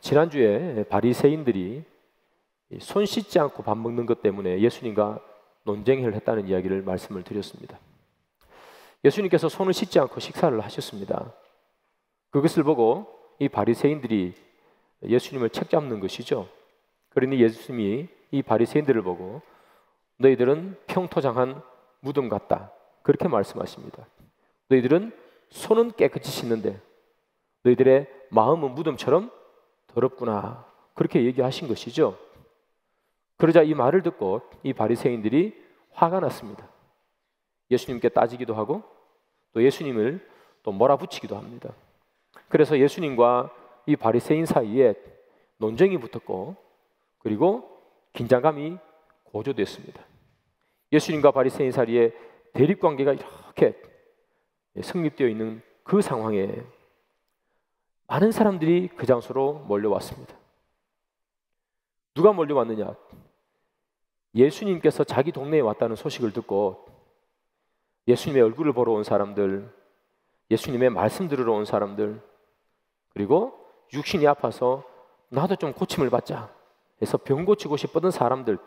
지난주에 바리새인들이 손 씻지 않고 밥 먹는 것 때문에 예수님과 논쟁을 했다는 이야기를 말씀을 드렸습니다. 예수님께서 손을 씻지 않고 식사를 하셨습니다. 그것을 보고 이 바리새인들이 예수님을 책잡는 것이죠. 그러니 예수님이 이 바리새인들을 보고 너희들은 평토장한 무덤 같다, 그렇게 말씀하십니다. 너희들은 손은 깨끗이 씻는데 너희들의 마음은 무덤처럼 더럽구나, 그렇게 얘기하신 것이죠. 그러자 이 말을 듣고 이 바리새인들이 화가 났습니다. 예수님께 따지기도 하고 또 예수님을 또 몰아붙이기도 합니다. 그래서 예수님과 이 바리새인 사이에 논쟁이 붙었고 그리고 긴장감이 고조됐습니다. 예수님과 바리새인 사이에 대립관계가 이렇게 성립되어 있는 그 상황에 많은 사람들이 그 장소로 몰려왔습니다. 누가 몰려왔느냐? 예수님께서 자기 동네에 왔다는 소식을 듣고 예수님의 얼굴을 보러 온 사람들, 예수님의 말씀 들으러 온 사람들, 그리고 육신이 아파서 나도 좀 고침을 받자 해서 병 고치고 싶었던 사람들,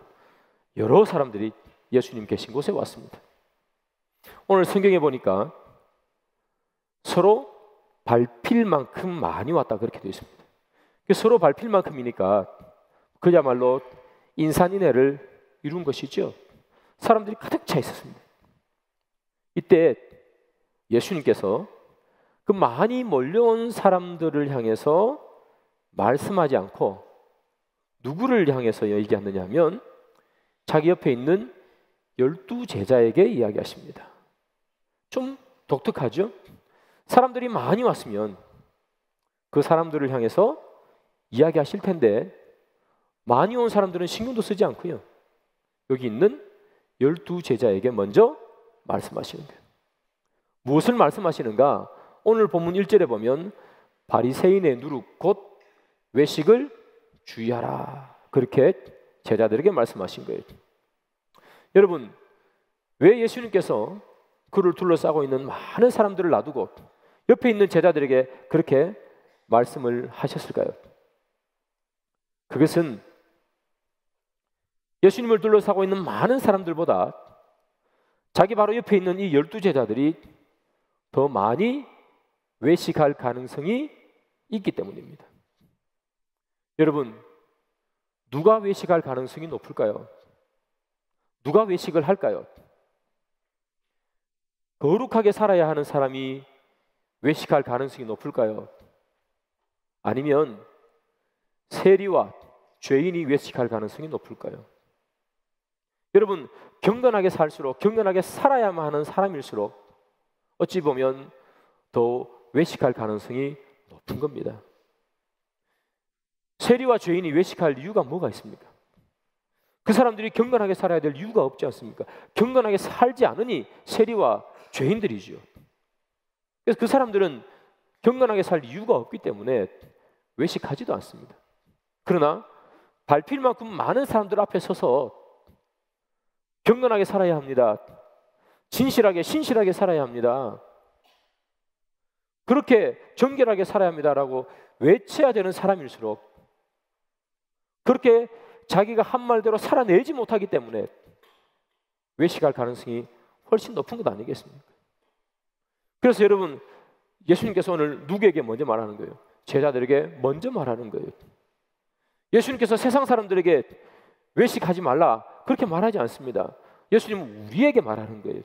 여러 사람들이 예수님 계신 곳에 왔습니다. 오늘 성경에 보니까 서로 밟힐 만큼 많이 왔다, 그렇게 되어 있습니다. 서로 밟힐 만큼이니까 그야말로 인산인해를 이룬 것이죠. 사람들이 가득 차 있었습니다. 이때 예수님께서 그 많이 몰려온 사람들을 향해서 말씀하지 않고 누구를 향해서 얘기하느냐 하면 자기 옆에 있는 12 제자에게 이야기하십니다. 좀 독특하죠? 사람들이 많이 왔으면 그 사람들을 향해서 이야기하실 텐데 많이 온 사람들은 신경도 쓰지 않고요, 여기 있는 12 제자에게 먼저 말씀하시는 거예요. 무엇을 말씀하시는가? 오늘 본문 1절에 보면 바리새인의 누룩 곧 외식을 주의하라, 그렇게 제자들에게 말씀하신 거예요. 여러분, 왜 예수님께서 그를 둘러싸고 있는 많은 사람들을 놔두고 옆에 있는 제자들에게 그렇게 말씀을 하셨을까요? 그것은 예수님을 둘러싸고 있는 많은 사람들보다 자기 바로 옆에 있는 이 12 제자들이 더 많이 외식할 가능성이 있기 때문입니다. 여러분, 누가 외식할 가능성이 높을까요? 누가 외식을 할까요? 거룩하게 살아야 하는 사람이 외식할 가능성이 높을까요? 아니면 세리와 죄인이 외식할 가능성이 높을까요? 여러분, 경건하게 살수록, 경건하게 살아야만 하는 사람일수록 어찌 보면 더 외식할 가능성이 높은 겁니다. 세리와 죄인이 외식할 이유가 뭐가 있습니까? 그 사람들이 경건하게 살아야 될 이유가 없지 않습니까? 경건하게 살지 않으니 세리와 죄인들이죠. 그래서 그 사람들은 경건하게 살 이유가 없기 때문에 외식하지도 않습니다. 그러나 밟힐 만큼 많은 사람들 앞에 서서 경건하게 살아야 합니다, 진실하게 신실하게 살아야 합니다, 그렇게 정결하게 살아야 합니다라고 외쳐야 되는 사람일수록 그렇게 자기가 한 말대로 살아내지 못하기 때문에 외식할 가능성이 훨씬 높은 것 아니겠습니까? 그래서 여러분, 예수님께서 오늘 누구에게 먼저 말하는 거예요? 제자들에게 먼저 말하는 거예요. 예수님께서 세상 사람들에게 외식하지 말라 그렇게 말하지 않습니다. 예수님은 우리에게 말하는 거예요.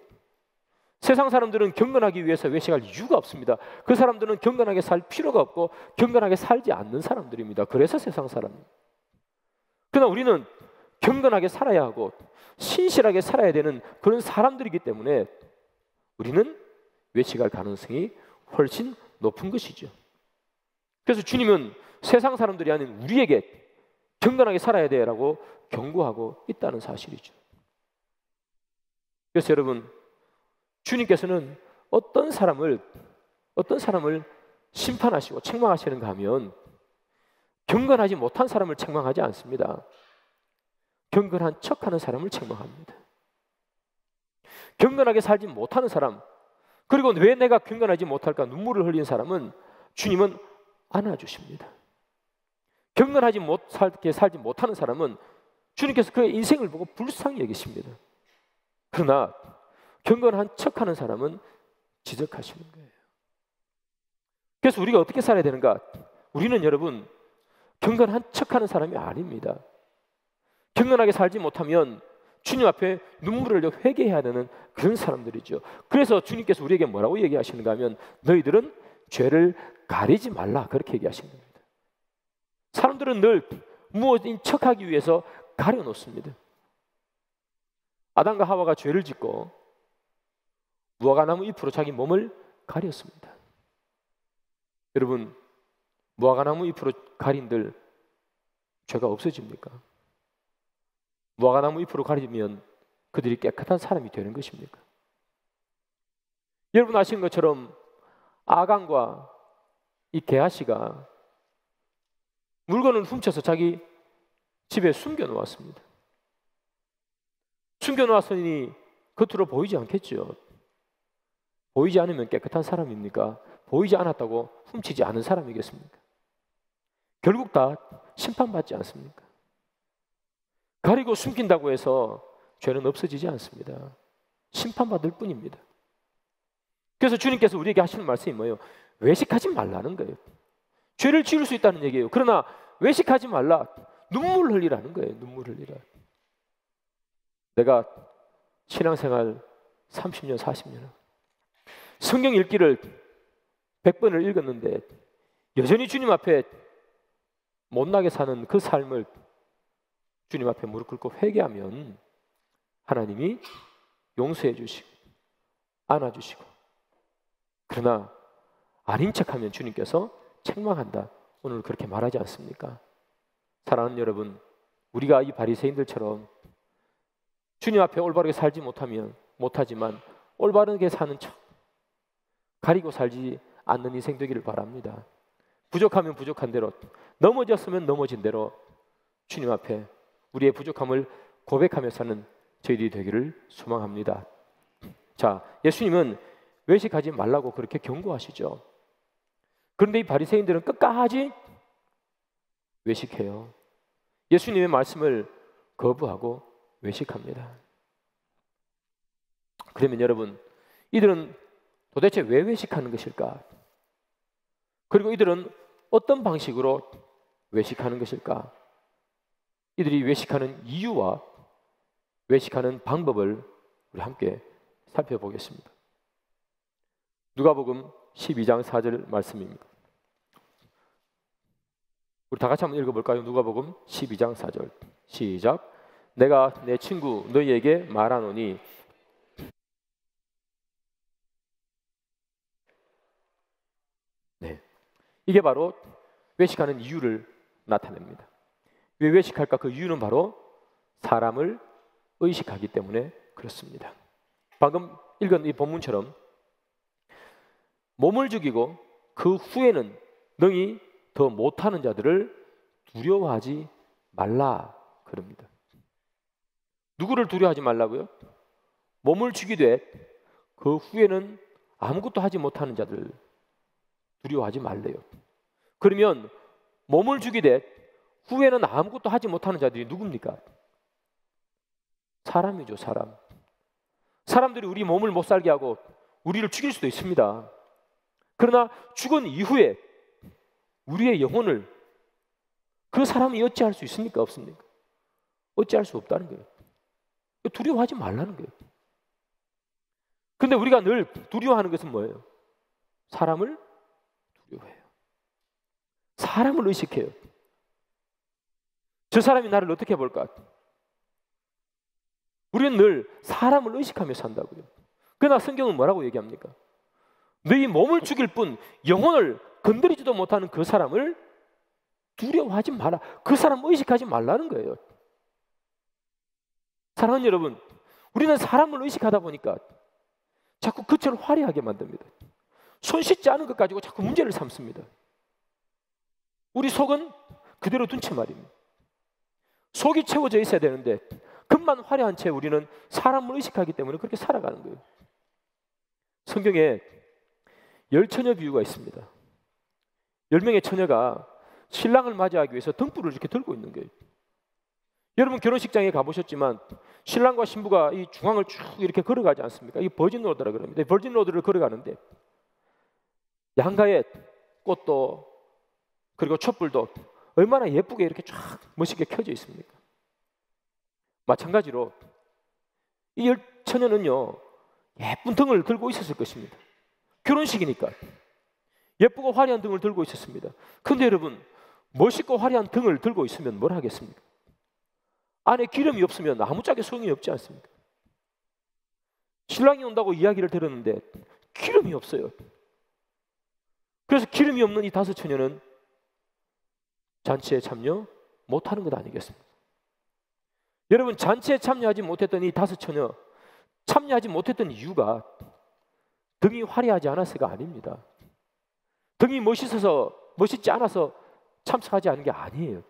세상 사람들은 경건하기 위해서 외식할 이유가 없습니다. 그 사람들은 경건하게 살 필요가 없고 경건하게 살지 않는 사람들입니다. 그래서 세상 사람입니다. 그러나 우리는 경건하게 살아야 하고 신실하게 살아야 되는 그런 사람들이기 때문에 우리는 외식할 가능성이 훨씬 높은 것이죠. 그래서 주님은 세상 사람들이 아닌 우리에게 경건하게 살아야 돼라고 경고하고 있다는 사실이죠. 그래서 여러분, 주님께서는 어떤 사람을 심판하시고 책망하시는가 하면 경건하지 못한 사람을 책망하지 않습니다. 경건한 척하는 사람을 책망합니다. 경건하게 살지 못하는 사람, 그리고 왜 내가 경건하지 못할까 눈물을 흘린 사람은 주님은 안아주십니다. 경건하지 살지 못하는 사람은 주님께서 그의 인생을 보고 불쌍히 여기십니다. 그러나 경건한 척하는 사람은 지적하시는 거예요. 그래서 우리가 어떻게 살아야 되는가? 우리는 여러분 경건한 척하는 사람이 아닙니다. 경건하게 살지 못하면 주님 앞에 눈물을 흘려 회개해야 되는 그런 사람들이죠. 그래서 주님께서 우리에게 뭐라고 얘기하시는가 하면 너희들은 죄를 가리지 말라 그렇게 얘기하시는 겁니다. 사람들은 늘 무엇인 척하기 위해서 가려놓습니다. 아담과 하와가 죄를 짓고 무화과나무 잎으로 자기 몸을 가렸습니다. 여러분 무화과나무 잎으로 가린들 죄가 없어집니까? 무화과나무 잎으로 가리면 그들이 깨끗한 사람이 되는 것입니까? 여러분 아시는 것처럼 아간과 이 게하시가 물건을 훔쳐서 자기 집에 숨겨놓았습니다. 숨겨놓았으니 겉으로 보이지 않겠죠. 보이지 않으면 깨끗한 사람입니까? 보이지 않았다고 훔치지 않은 사람이겠습니까? 결국 다 심판받지 않습니까? 가리고 숨긴다고 해서 죄는 없어지지 않습니다. 심판받을 뿐입니다. 그래서 주님께서 우리에게 하시는 말씀이 뭐예요? 외식하지 말라는 거예요. 죄를 지을 수 있다는 얘기예요. 그러나 외식하지 말라. 눈물 흘리라는 거예요. 눈물 흘리라. 내가 신앙생활 30년, 40년 성경 읽기를 100번을 읽었는데 여전히 주님 앞에 못나게 사는 그 삶을 주님 앞에 무릎 꿇고 회개하면 하나님이 용서해 주시고 안아주시고, 그러나 아닌 척하면 주님께서 책망한다. 오늘 그렇게 말하지 않습니까? 사랑하는 여러분, 우리가 이 바리새인들처럼 주님 앞에 올바르게 살지 못하지만 올바르게 사는 척, 가리고 살지 않는 인생 되기를 바랍니다. 부족하면 부족한 대로, 넘어졌으면 넘어진 대로 주님 앞에 우리의 부족함을 고백하며 사는 저희들이 되기를 소망합니다. 자, 예수님은 외식하지 말라고 그렇게 경고하시죠. 그런데 이 바리새인들은 끝까지 외식해요. 예수님의 말씀을 거부하고 외식합니다. 그러면 여러분, 이들은 도대체 왜 외식하는 것일까? 그리고 이들은 어떤 방식으로 외식하는 것일까? 이들이 외식하는 이유와 외식하는 방법을 우리 함께 살펴보겠습니다. 누가복음 12장 4절 말씀입니다. 우리 다 같이 한번 읽어볼까요? 누가복음 12장 4절 시작. 내가 내 친구 너희에게 말하노니 이게 바로 외식하는 이유를 나타냅니다. 왜 외식할까? 그 이유는 바로 사람을 의식하기 때문에 그렇습니다. 방금 읽은 이 본문처럼 몸을 죽이고 그 후에는 능히 더 못하는 자들을 두려워하지 말라 그럽니다. 누구를 두려워하지 말라고요? 몸을 죽이되 그 후에는 아무것도 하지 못하는 자들 두려워하지 말래요. 그러면 몸을 죽이되 후에는 아무것도 하지 못하는 자들이 누굽니까? 사람이죠, 사람. 사람들이 우리 몸을 못 살게 하고 우리를 죽일 수도 있습니다. 그러나 죽은 이후에 우리의 영혼을 그 사람이 어찌할 수 있습니까? 없습니까? 어찌할 수 없다는 거예요. 두려워하지 말라는 거예요. 근데 우리가 늘 두려워하는 것은 뭐예요? 사람을 두려워해요. 사람을 의식해요. 저 사람이 나를 어떻게 볼까? 우리는 늘 사람을 의식하며 산다고요. 그러나 성경은 뭐라고 얘기합니까? 너희 몸을 죽일 뿐 영혼을 건드리지도 못하는 그 사람을 두려워하지 마라. 그 사람 의식하지 말라는 거예요. 사랑하는 여러분, 우리는 사람을 의식하다 보니까 자꾸 그처를 화려하게 만듭니다. 손 씻지 않은 것 가지고 자꾸 문제를 삼습니다. 우리 속은 그대로 둔 채 말입니다. 속이 채워져 있어야 되는데 겉만 화려한 채 우리는 사람을 의식하기 때문에 그렇게 살아가는 거예요. 성경에 10처녀 비유가 있습니다. 10명의 처녀가 신랑을 맞이하기 위해서 등불을 이렇게 들고 있는 거예요. 여러분 결혼식장에 가보셨지만 신랑과 신부가 이 중앙을 쭉 이렇게 걸어가지 않습니까? 이 버진 로드라 그럽니다. 버진 로드를 걸어가는데 양가에 꽃도 그리고 촛불도 얼마나 예쁘게 이렇게 쫙 멋있게 켜져 있습니까? 마찬가지로 이 처녀는요 예쁜 등을 들고 있었을 것입니다. 결혼식이니까 예쁘고 화려한 등을 들고 있었습니다. 그런데 여러분 멋있고 화려한 등을 들고 있으면 뭘 하겠습니까? 안에 기름이 없으면 아무짝에 소용이 없지 않습니까? 신랑이 온다고 이야기를 들었는데 기름이 없어요. 그래서 기름이 없는 이 다섯 처녀는 잔치에 참여 못하는 것 아니겠습니까? 여러분 잔치에 참여하지 못했던 이 다섯 처녀 참여하지 못했던 이유가 등이 화려하지 않아서가 아닙니다. 등이 멋있지 않아서 참석하지 않은 게 아니에요.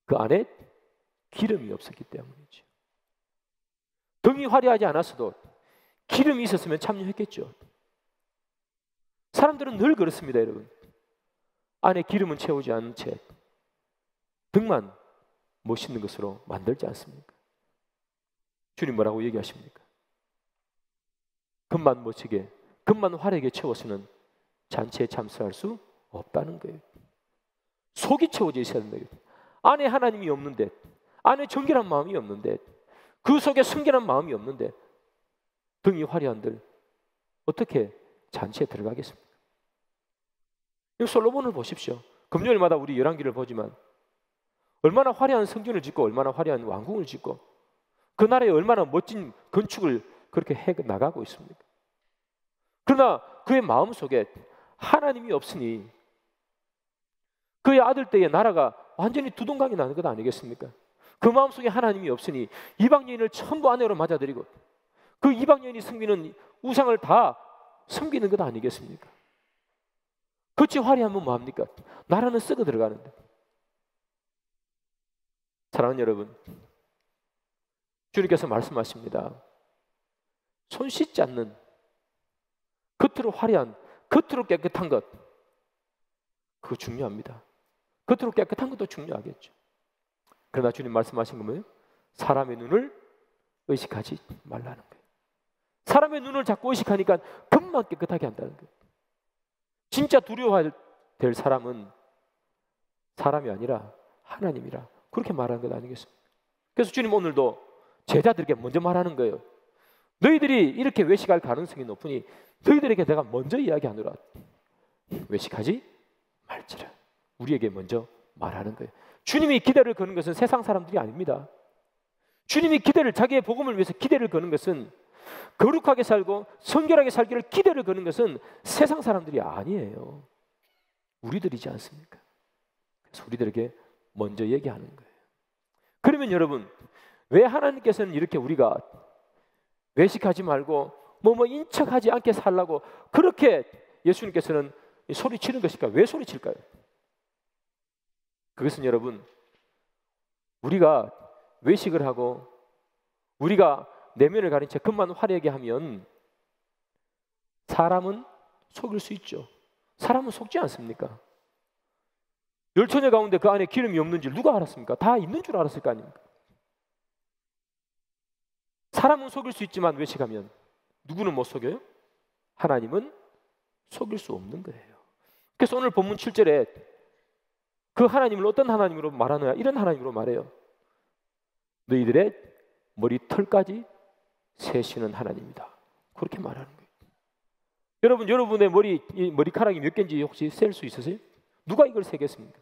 그 안에 기름이 없었기 때문이죠. 등이 화려하지 않았어도 기름이 있었으면 참여했겠죠. 사람들은 늘 그렇습니다, 여러분. 안에 기름은 채우지 않은 채 등만 멋있는 것으로 만들지 않습니까? 주님 뭐라고 얘기하십니까? 금만 멋지게, 금만 화려하게 채워서는 잔치에 참석할 수 없다는 거예요. 속이 채워져 있어야 된다. 안에 하나님이 없는데, 안에 정결한 마음이 없는데, 그 속에 순결한 마음이 없는데 등이 화려한들 어떻게 잔치에 들어가겠습니까? 이 솔로몬을 보십시오. 금요일마다 우리 열왕기를 보지만 얼마나 화려한 성전을 짓고 얼마나 화려한 왕궁을 짓고 그 나라에 얼마나 멋진 건축을 그렇게 해 나가고 있습니까? 그러나 그의 마음속에 하나님이 없으니 그의 아들 때의 나라가 완전히 두동강이 나는 것 아니겠습니까? 그 마음속에 하나님이 없으니 이방 여인을 전부 아내로 맞아들이고 그 이방 여인이 섬기는 우상을 다 섬기는 것 아니겠습니까? 그치 화려하면 뭐합니까? 나라는 썩어 들어가는데. 사랑하는 여러분, 주님께서 말씀하십니다. 손 씻지 않는 겉으로 화려한, 겉으로 깨끗한 것, 그거 중요합니다. 겉으로 깨끗한 것도 중요하겠죠. 그러나 주님 말씀하신 건 뭐예요? 사람의 눈을 의식하지 말라는 거예요. 사람의 눈을 자꾸 의식하니까 금만 깨끗하게 한다는 거예요. 진짜 두려워야 될 사람은 사람이 아니라 하나님이라 그렇게 말하는 것 아니겠습니까? 그래서 주님 오늘도 제자들에게 먼저 말하는 거예요. 너희들이 이렇게 외식할 가능성이 높으니 너희들에게 내가 먼저 이야기하노라. 외식하지 말지라. 우리에게 먼저 말하는 거예요. 주님이 기대를 거는 것은 세상 사람들이 아닙니다. 주님이 자기의 복음을 위해서 기대를 거는 것은 거룩하게 살고 성결하게 살기를 기대를 거는 것은 세상 사람들이 아니에요. 우리들이지 않습니까? 그래서 우리들에게 먼저 얘기하는 거예요. 그러면 여러분, 왜 하나님께서는 이렇게 우리가 외식하지 말고 인척하지 않게 살라고 그렇게 예수님께서는 소리치는 것일까? 왜 소리칠까요? 그것은 여러분, 우리가 외식을 하고 우리가 내면을 가린 채 금만 화려하게 하면 사람은 속일 수 있죠. 사람은 속지 않습니까? 열 처녀 가운데 그 안에 기름이 없는 줄 누가 알았습니까? 다 있는 줄 알았을 거 아닙니까? 사람은 속일 수 있지만 외식하면 누구는 못 속여요? 하나님은 속일 수 없는 거예요. 그래서 오늘 본문 7절에 그 하나님을 어떤 하나님으로 말하느냐? 이런 하나님으로 말해요. 너희들의 머리털까지 세시는 하나님이다. 그렇게 말하는 거예요. 여러분, 여러분의 머리카락이 몇 개인지 혹시 셀 수 있으세요? 누가 이걸 세겠습니까?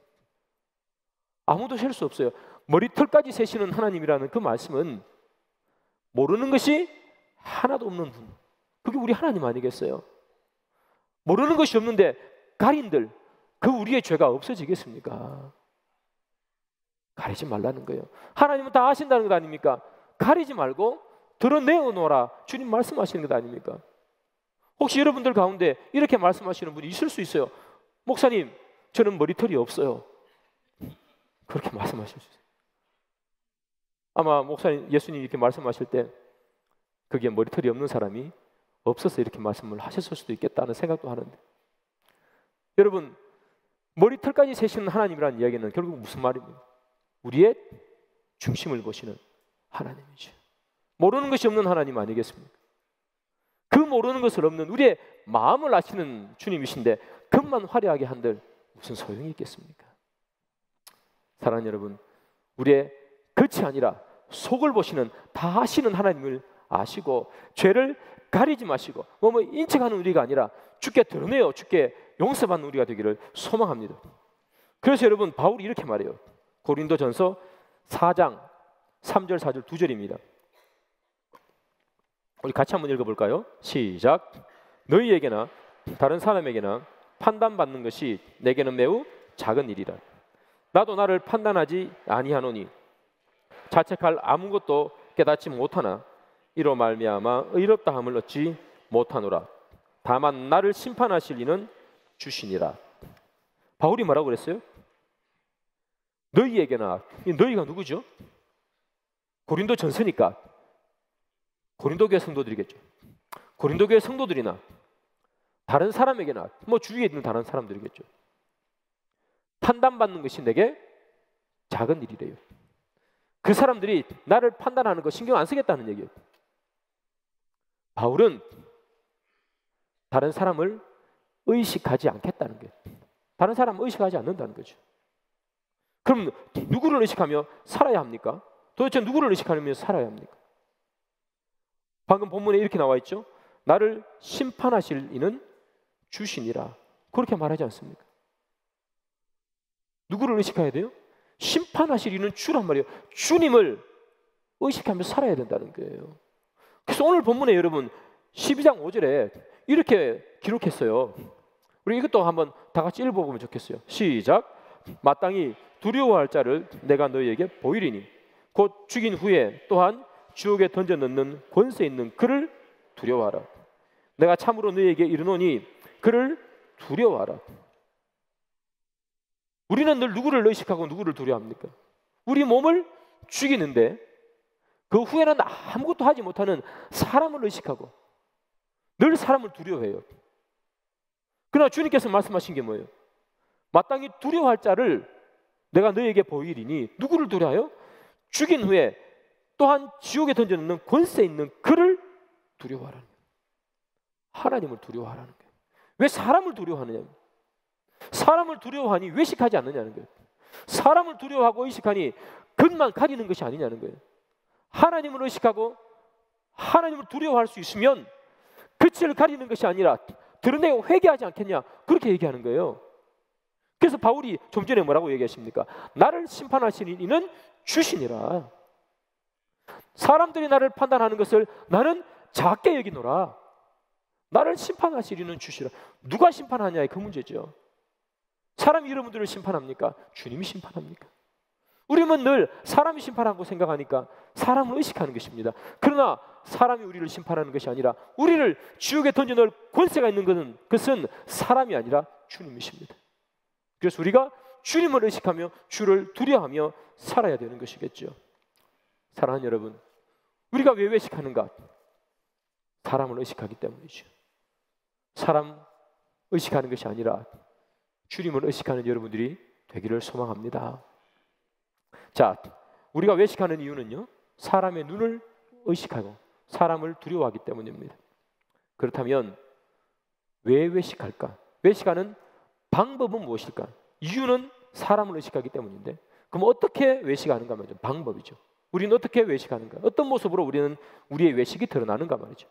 아무도 셀 수 없어요. 머리털까지 세시는 하나님이라는 그 말씀은 모르는 것이 하나도 없는 분, 그게 우리 하나님 아니겠어요? 모르는 것이 없는데 가린들, 그 우리의 죄가 없어지겠습니까? 가리지 말라는 거예요. 하나님은 다 아신다는 것 아닙니까? 가리지 말고 드러내어놓아라, 주님 말씀하시는 것 아닙니까? 혹시 여러분들 가운데 이렇게 말씀하시는 분이 있을 수 있어요. 목사님, 저는 머리털이 없어요. 그렇게 말씀하실 수 있어요. 아마 목사님, 예수님 이렇게 말씀하실 때 그게 머리털이 없는 사람이 없어서 이렇게 말씀을 하셨을 수도 있겠다는 생각도 하는데, 여러분, 머리털까지 세시는 하나님이라는 이야기는 결국 무슨 말입니까? 우리의 중심을 보시는 하나님이죠. 모르는 것이 없는 하나님 아니겠습니까? 그 모르는 것을 없는 우리의 마음을 아시는 주님이신데 그것만 화려하게 한들 무슨 소용이 있겠습니까? 사랑하는 여러분, 우리의 겉이 아니라 속을 보시는 다 아시는 하나님을 아시고 죄를 가리지 마시고 인척하는 우리가 아니라 주께 드러내어 주께 용서받는 우리가 되기를 소망합니다. 그래서 여러분, 바울이 이렇게 말해요. 고린도전서 4장 3절 4절 두 절입니다. 우리 같이 한번 읽어볼까요? 시작. 너희에게나 다른 사람에게나 판단받는 것이 내게는 매우 작은 일이라. 나도 나를 판단하지 아니하노니 자책할 아무것도 깨닫지 못하나 이로 말미암아 의롭다함을 얻지 못하노라. 다만 나를 심판하실 이는 주시니라. 바울이 뭐라고 그랬어요? 너희에게나, 너희가 누구죠? 고린도 전서니까 고린도 교회 성도들이겠죠. 고린도 교회 성도들이나 다른 사람에게나 주위에 있는 다른 사람들이겠죠. 판단받는 것이 내게 작은 일이래요. 그 사람들이 나를 판단하는 거 신경 안 쓰겠다는 얘기예요. 바울은 다른 사람을 의식하지 않겠다는 거예요. 다른 사람을 의식하지 않는다는 거죠. 그럼 누구를 의식하며 살아야 합니까? 도대체 누구를 의식하며 살아야 합니까? 방금 본문에 이렇게 나와 있죠. 나를 심판하실 이는 주시니라. 그렇게 말하지 않습니까? 누구를 의식해야 돼요? 심판하실 이는 주란 말이에요. 주님을 의식하며 살아야 된다는 거예요. 그래서 오늘 본문에 여러분 12장 5절에 이렇게 기록했어요. 우리 이것도 한번 다 같이 읽어보면 좋겠어요. 시작. 마땅히 두려워할 자를 내가 너희에게 보이리니 곧 죽인 후에 또한 지옥에 던져 넣는 권세 있는 그를 두려워하라. 내가 참으로 너희에게 이르노니 그를 두려워하라. 우리는 늘 누구를 의식하고 누구를 두려워합니까? 우리 몸을 죽이는데 그 후에는 아무것도 하지 못하는 사람을 의식하고 늘 사람을 두려워해요. 그러나 주님께서 말씀하신 게 뭐예요? 마땅히 두려워할 자를 내가 너희에게 보이리니 누구를 두려워해요? 죽인 후에 또한 지옥에 던져놓는 권세 있는 그를 두려워하라는 거예요. 하나님을 두려워하라는 거예요. 왜 사람을 두려워하느냐? 사람을 두려워하니 외식하지 않느냐는 거예요. 사람을 두려워하고 의식하니 그것만 가리는 것이 아니냐는 거예요. 하나님을 의식하고 하나님을 두려워할 수 있으면 그치를 가리는 것이 아니라 드러내고 회개하지 않겠냐, 그렇게 얘기하는 거예요. 그래서 바울이 좀 전에 뭐라고 얘기하십니까? 나를 심판하시는 이는 주시니라. 사람들이 나를 판단하는 것을 나는 작게 여기노라. 나를 심판하시리는 주시라. 누가 심판하냐의 그 문제죠. 사람이 여러분들을 심판합니까? 주님이 심판합니까? 우리는 늘 사람이 심판하고 생각하니까 사람을 의식하는 것입니다. 그러나 사람이 우리를 심판하는 것이 아니라 우리를 지옥에 던져 넣을 권세가 있는 그것은 사람이 아니라 주님이십니다. 그래서 우리가 주님을 의식하며 주를 두려워하며 살아야 되는 것이겠죠. 사랑하는 여러분, 우리가 왜 외식하는가? 사람을 의식하기 때문이죠. 사람 의식하는 것이 아니라 주님을 의식하는 여러분들이 되기를 소망합니다. 자, 우리가 외식하는 이유는요, 사람의 눈을 의식하고 사람을 두려워하기 때문입니다. 그렇다면 왜 외식할까? 외식하는 방법은 무엇일까? 이유는 사람을 의식하기 때문인데, 그럼 어떻게 외식하는가 말이죠. 방법이죠. 우리는 어떻게 외식하는가? 어떤 모습으로 우리는 우리의 외식이 드러나는가 말이죠.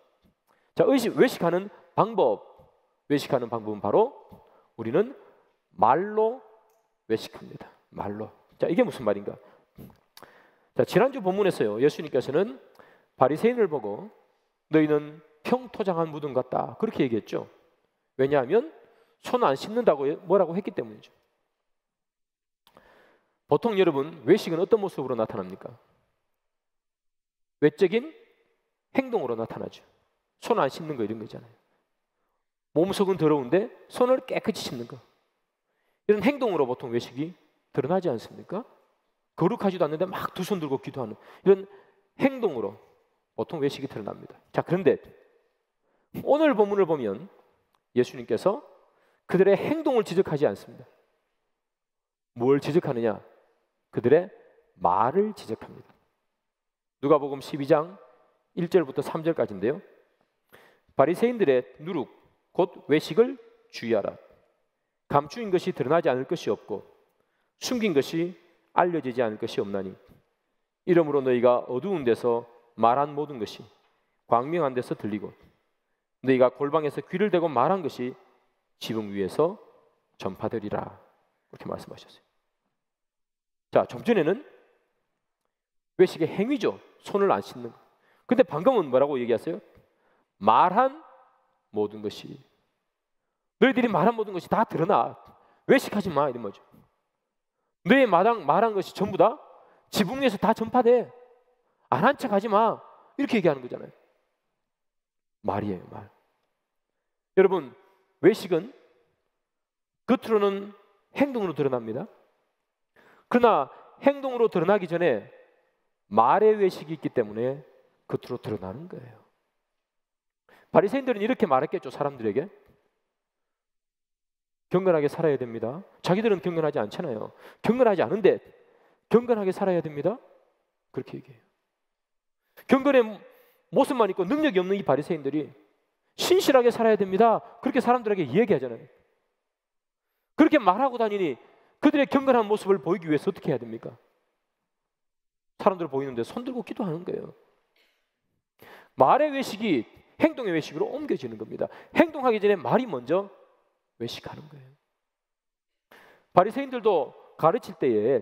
자, 외식하는 방법은 바로 우리는 말로 외식합니다. 말로. 자, 이게 무슨 말인가? 자, 지난주 본문에서요, 예수님께서는 바리새인을 보고 너희는 평토장한 무덤 같다, 그렇게 얘기했죠. 왜냐하면 손 안 씻는다고 뭐라고 했기 때문이죠. 보통 여러분, 외식은 어떤 모습으로 나타납니까? 외적인 행동으로 나타나죠. 손 안 씻는 거 이런 거잖아요. 몸속은 더러운데 손을 깨끗이 씻는 거, 이런 행동으로 보통 외식이 드러나지 않습니까? 거룩하지도 않는데 막 두 손 들고 기도하는 이런 행동으로 보통 외식이 드러납니다. 자, 그런데 오늘 본문을 보면 예수님께서 그들의 행동을 지적하지 않습니다. 뭘 지적하느냐? 그들의 말을 지적합니다. 누가복음 12장 1절부터 3절까지인데요. 바리새인들의 누룩 곧 외식을 주의하라. 감추인 것이 드러나지 않을 것이 없고 숨긴 것이 알려지지 않을 것이 없나니 이러므로 너희가 어두운 데서 말한 모든 것이 광명한 데서 들리고 너희가 골방에서 귀를 대고 말한 것이 지붕 위에서 전파되리라. 이렇게 말씀하셨어요. 자, 좀 전에는 외식의 행위죠. 손을 안 씻는 거. 근데 방금은 뭐라고 얘기했어요? 말한 모든 것이, 너희들이 말한 모든 것이 다 드러나. 외식하지 마, 이런 거죠. 너의 말한 것이 전부 다 지붕 위에서 다 전파돼. 안 한 척 하지 마. 이렇게 얘기하는 거잖아요. 말이에요, 말. 여러분, 외식은 겉으로는 행동으로 드러납니다. 그러나 행동으로 드러나기 전에 말의 외식이 있기 때문에 겉으로 드러나는 거예요. 바리새인들은 이렇게 말했겠죠, 사람들에게. 경건하게 살아야 됩니다. 자기들은 경건하지 않잖아요. 경건하지 않은데 경건하게 살아야 됩니다. 그렇게 얘기해요. 경건의 모습만 있고 능력이 없는 이 바리새인들이 신실하게 살아야 됩니다. 그렇게 사람들에게 이야기하잖아요. 그렇게 말하고 다니니 그들의 경건한 모습을 보이기 위해서 어떻게 해야 됩니까? 사람들 보이는데 손 들고 기도하는 거예요. 말의 외식이 행동의 외식으로 옮겨지는 겁니다. 행동하기 전에 말이 먼저 외식하는 거예요. 바리새인들도 가르칠 때에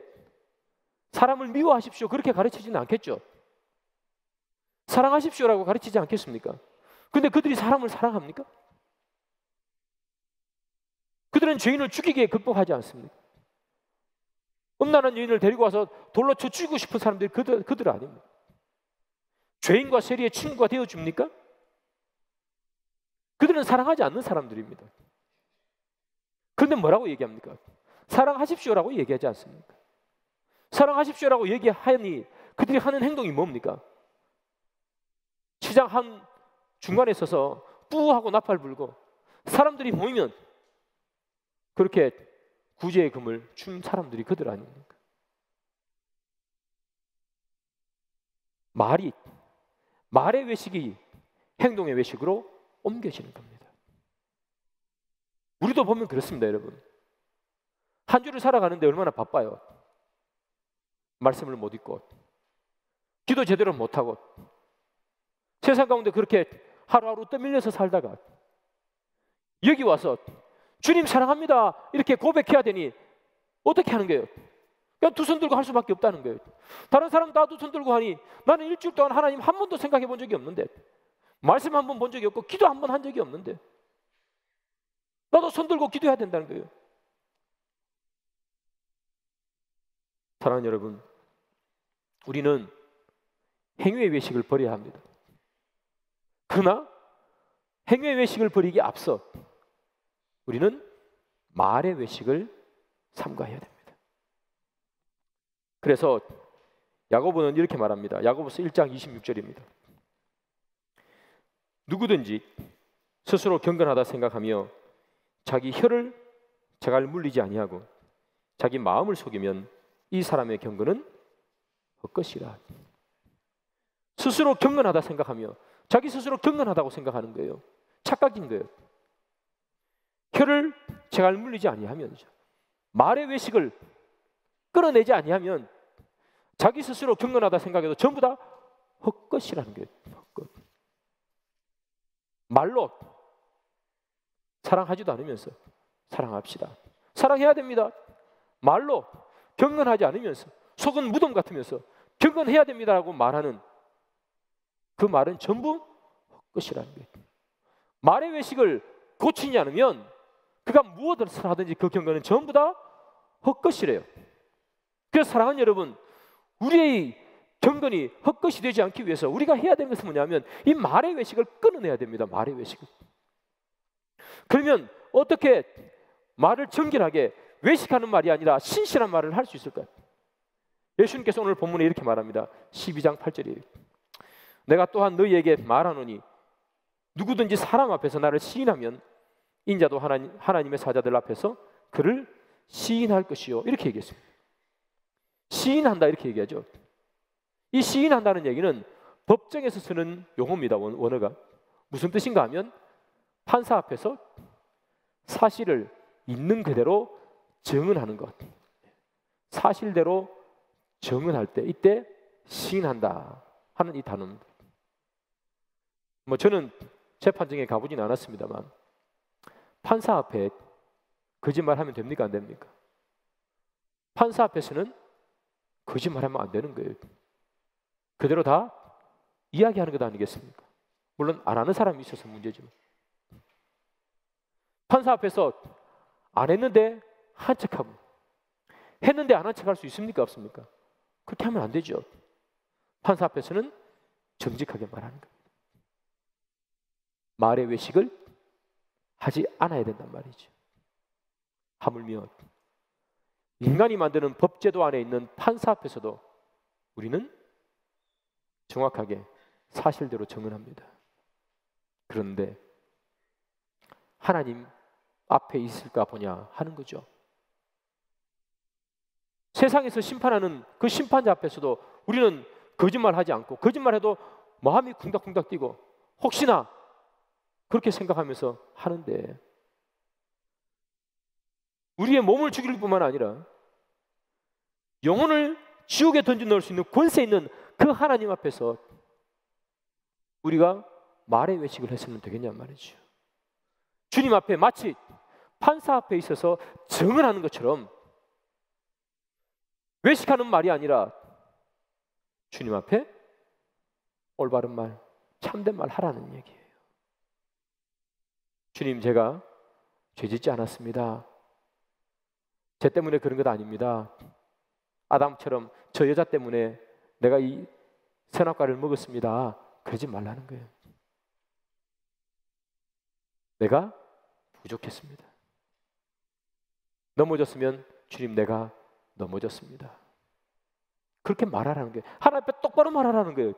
사람을 미워하십시오 그렇게 가르치지는 않겠죠. 사랑하십시오라고 가르치지 않겠습니까? 근데 그들이 사람을 사랑합니까? 그들은 죄인을 죽이기에 극복하지 않습니다. 음란한 여인을 데리고 와서 돌로 쳐 죽이고 싶은 사람들이 그들 아닙니다. 죄인과 세리의 친구가 되어줍니까? 그들은 사랑하지 않는 사람들입니다. 그런데 뭐라고 얘기합니까? 사랑하십시오라고 얘기하지 않습니까? 사랑하십시오라고 얘기하니 그들이 하는 행동이 뭡니까? 시장 한 중간에 서서 뿌하고 나팔 불고 사람들이 모이면 그렇게 구제의 금을 준 사람들이 그들 아닙니까? 말의 외식이 행동의 외식으로 옮겨지는 겁니다. 우리도 보면 그렇습니다, 여러분. 한 주를 살아가는데 얼마나 바빠요. 말씀을 못 읽고 기도 제대로 못하고 세상 가운데 그렇게 하루하루 떠밀려서 살다가 여기 와서 주님 사랑합니다 이렇게 고백해야 되니 어떻게 하는 거예요? 그냥 두 손 들고 할 수밖에 없다는 거예요. 다른 사람 다 두 손 들고 하니 나는 일주일 동안 하나님 한 번도 생각해 본 적이 없는데, 말씀 한 번 본 적이 없고 기도 한 번 한 적이 없는데 나도 손 들고 기도해야 된다는 거예요. 사랑하는 여러분, 우리는 행위의 외식을 버려야 합니다. 그러나 행위의 외식을 버리기에 앞서 우리는 말의 외식을 삼가해야 됩니다. 그래서 야고보는 이렇게 말합니다. 야고보서 1장 26절입니다. 누구든지 스스로 경건하다 생각하며 자기 혀를 자갈 물리지 아니하고 자기 마음을 속이면 이 사람의 경건은 헛것이라. 스스로 경건하다 생각하며 자기 스스로 경건하다고 생각하는 거예요. 착각인 거예요. 혀를 제갈 물리지 아니하면, 말의 외식을 끌어내지 아니하면 자기 스스로 경건하다 생각해도 전부 다 헛것이라는 거예요. 헛것. 말로 사랑하지도 않으면서 사랑합시다. 사랑해야 됩니다. 말로 경건하지 않으면서 속은 무덤 같으면서 경건해야 됩니다라고 말하는 그 말은 전부 헛것이라는 거예요. 말의 외식을 고치지 않으면 그가 무엇을 하든지 그 경건은 전부 다 헛것이래요. 그래서 사랑하는 여러분, 우리의 경건이 헛것이 되지 않기 위해서 우리가 해야 되는 것은 뭐냐면 이 말의 외식을 끊어내야 됩니다. 말의 외식을. 그러면 어떻게 말을 정결하게 외식하는 말이 아니라 신실한 말을 할 수 있을까요? 예수님께서 오늘 본문에 이렇게 말합니다. 12장 8절이에요. 내가 또한 너희에게 말하노니 누구든지 사람 앞에서 나를 시인하면 인자도 하나님의 사자들 앞에서 그를 시인할 것이요. 이렇게 얘기했습니다. 시인한다 이렇게 얘기하죠. 이 시인한다는 얘기는 법정에서 쓰는 용어입니다. 원어가 무슨 뜻인가 하면 판사 앞에서 사실을 있는 그대로 증언하는 것, 사실대로 증언할 때 이때 시인한다 하는 이 단어입니다. 뭐 저는 재판정에 가보진 않았습니다만 판사 앞에 거짓말하면 됩니까 안 됩니까? 판사 앞에서는 거짓말하면 안 되는 거예요. 그대로 다 이야기하는 것 아니겠습니까? 물론 안 하는 사람이 있어서 문제지만 판사 앞에서 안 했는데 한 척하고 했는데 안 한 척할 수 있습니까 없습니까? 그렇게 하면 안 되죠. 판사 앞에서는 정직하게 말하는 겁니다. 말의 외식을 하지 않아야 된단 말이죠. 하물며 인간이 만드는 법제도 안에 있는 판사 앞에서도 우리는 정확하게 사실대로 증언합니다. 그런데 하나님 앞에 있을까 보냐 하는 거죠. 세상에서 심판하는 그 심판자 앞에서도 우리는 거짓말하지 않고 거짓말해도 마음이 쿵닥쿵닥 뛰고 혹시나 그렇게 생각하면서 하는데 우리의 몸을 죽일 뿐만 아니라 영혼을 지옥에 던져 넣을 수 있는 권세 있는 그 하나님 앞에서 우리가 말의 외식을 했으면 되겠냔 말이죠. 주님 앞에 마치 판사 앞에 있어서 증언하는 것처럼 외식하는 말이 아니라 주님 앞에 올바른 말, 참된 말 하라는 얘기예요. 주님, 제가 죄짓지 않았습니다. 제 때문에 그런 것 아닙니다. 아담처럼 저 여자 때문에 내가 이 선악과를 먹었습니다. 그러지 말라는 거예요. 내가 부족했습니다. 넘어졌으면 주님 내가 넘어졌습니다. 그렇게 말하라는 거예요. 하나님 앞에 똑바로 말하라는 거예요.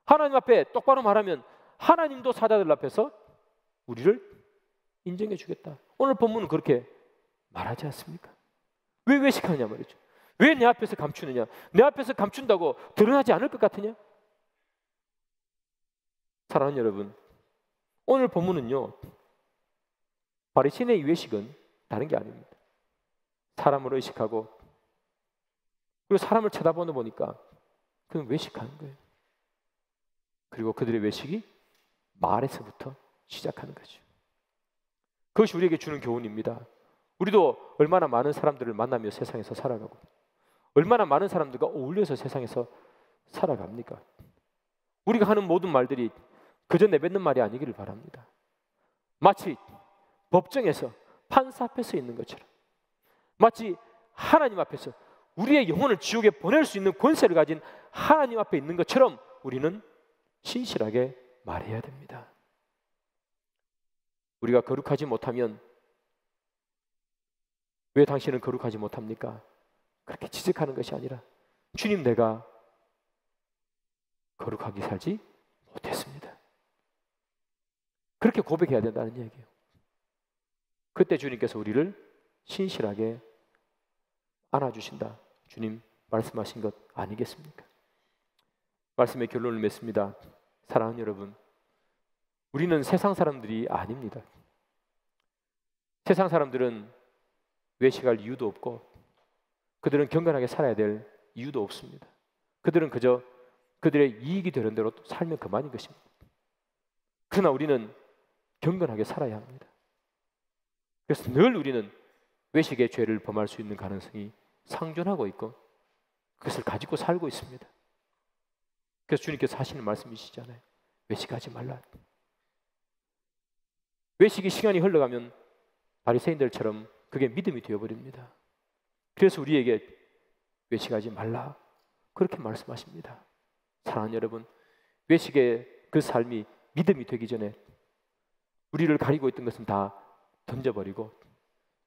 하나님 앞에 똑바로 말하면 하나님도 사자들 앞에서 우리를 인정해 주겠다. 오늘 본문은 그렇게 말하지 않습니까? 왜 외식하느냐 말이죠. 왜 내 앞에서 감추느냐? 내 앞에서 감춘다고 드러나지 않을 것 같으냐? 사랑하는 여러분, 오늘 본문은요 바리새인의 외식은 다른 게 아닙니다. 사람을 의식하고 그리고 사람을 쳐다보는 보니까 그건 외식하는 거예요. 그리고 그들의 외식이 말에서부터 시작하는 거죠. 그것이 우리에게 주는 교훈입니다. 우리도 얼마나 많은 사람들을 만나며 세상에서 살아가고 얼마나 많은 사람들과 어울려서 세상에서 살아갑니까? 우리가 하는 모든 말들이 그저 내뱉는 말이 아니기를 바랍니다. 마치 법정에서 판사 앞에 서 있는 것처럼 마치 하나님 앞에서 우리의 영혼을 지옥에 보낼 수 있는 권세를 가진 하나님 앞에 있는 것처럼 우리는 신실하게 말해야 됩니다. 우리가 거룩하지 못하면 왜 당신은 거룩하지 못합니까? 그렇게 지적하는 것이 아니라 주님 내가 거룩하게 살지 못했습니다. 그렇게 고백해야 된다는 얘기예요. 그때 주님께서 우리를 신실하게 안아주신다. 주님 말씀하신 것 아니겠습니까? 말씀의 결론을 맺습니다. 사랑하는 여러분, 우리는 세상 사람들이 아닙니다. 세상 사람들은 외식할 이유도 없고 그들은 경건하게 살아야 될 이유도 없습니다. 그들은 그저 그들의 이익이 되는 대로 살면 그만인 것입니다. 그러나 우리는 경건하게 살아야 합니다. 그래서 늘 우리는 외식의 죄를 범할 수 있는 가능성이 상존하고 있고 그것을 가지고 살고 있습니다. 그래서 주님께서 하시는 말씀이시잖아요. 외식하지 말라. 외식이 시간이 흘러가면 바리새인들처럼 그게 믿음이 되어버립니다. 그래서 우리에게 외식하지 말라 그렇게 말씀하십니다. 사랑하는 여러분, 외식의 그 삶이 믿음이 되기 전에 우리를 가리고 있던 것은 다 던져버리고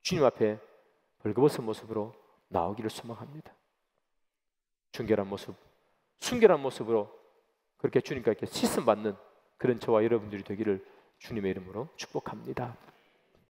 주님 앞에 벌거벗은 모습으로 나오기를 소망합니다. 순결한 모습, 순결한 모습으로 그렇게 주님께 씻음 받는 그런 저와 여러분들이 되기를 주님의 이름으로 축복합니다.